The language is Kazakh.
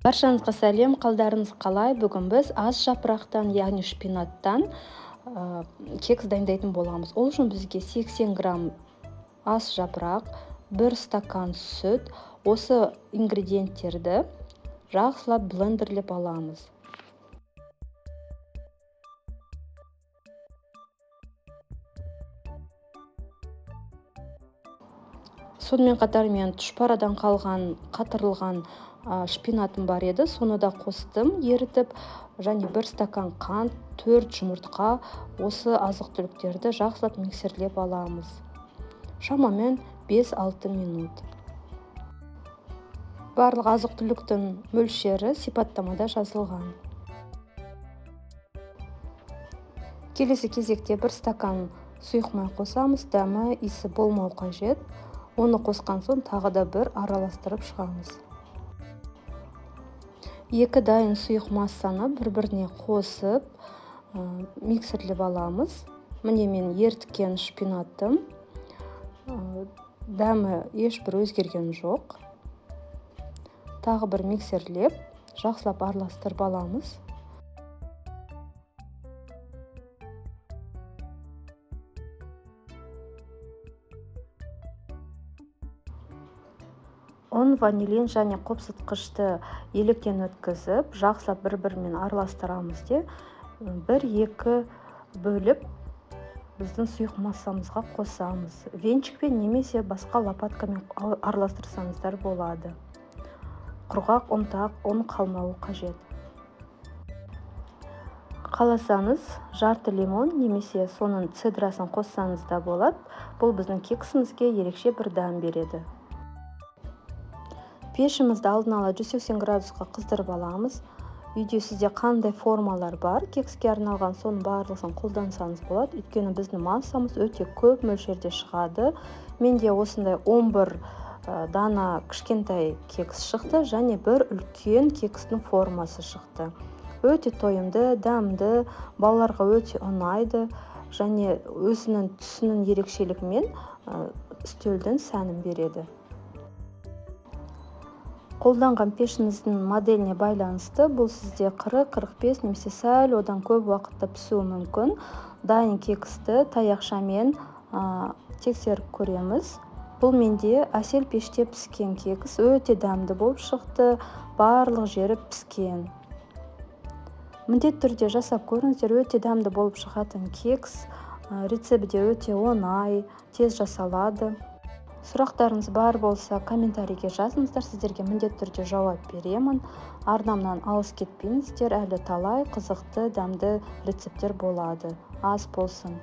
Баршаңызға сәлем, қалдарыңыз қалай? Бүгін біз ас жапырақтан, яғни шпинаттан кекс дайындайтын боламыз. Ол үшін бізге 80 грамм ас жапырақ, 1 стакан сүт, осы ингредиенттерді жақсылап блендерлеп аламыз. Сонымен қатар мен тұшпарадан қалған қатырылған шпинатым бар еді, соны да қостым ерітіп, және 1 стакан қант, 4 жұмыртқа, осы азық-түліктерді жақсылап миксерлеп аламыз. Шамамен 5-6 минут. Барлық азық-түліктің мөлшері сипаттамада жазылған. Келесі кезекте 1 стакан сұйық май қосамыз, дәмі, иісі болмау қажет. Оны қосқан соң тағы да бір араластырып шығамыз. 2 дайын сұйық массаны бір-біріне қосып, миксерлеп аламыз. Міне мен ерткен шпинаттым. Дәмі ешбір өзгерген жоқ. Тағы бір миксерлеп, жақсылап араластырып аламыз. Он ванилин және қопсытқышты електен өткізіп, жақсылап бір-бірімен араластырамыз де, 1-2 бөліп біздің сұйық массамызға қосамыз. Венчикпен немесе басқа лопаткамен араластырсаңыздар болады. Құрғақ ұн қалмауы қажет. Қаласаңыз, жарты лимон немесе соның цедрасын қоссаңыз да болады. Бұл біздің кексімізге ерекше бір дәм береді. Пешімізді алдын ала 180 градусқа қыздырып аламыз. Үйде сізде қандай формалар бар, кекске арналған, соның барлығын қолдансаңыз болады. Өйткені біздің массамыз өте көп мөлшерде шығады. Менде осындай 11 дана кішкентай кекс шықты, және бір үлкен кекстің формасы шықты. Өте тойымды, дәмді, балаларға өте ұнайды, және өзінің түсінің ерекшелігімен үстелдің сәнін береді. Қолданған пешіңіздің моделіне байланысты, бұл сізде 40-45 немесе сәл одан көп уақытта пісуі мүмкін. Дайын кексті таяқшамен тексеріп көреміз. Бұл менде әсел пеште піскен кекс, өте дәмді болып шықты, барлық жері піскен. Міндетті түрде жасап көріңіздер, өте дәмді болып шығатын кекс, рецепті өте оңай, тез жасалады. Сұрақтарыңыз бар болса, комментарийге жазыңыздар, сіздерге міндетті түрде жауап беремін. Арнамнан алыс кетпеңіздер, әлі талай қызықты, дәмді рецепттер болады. Ас болсын.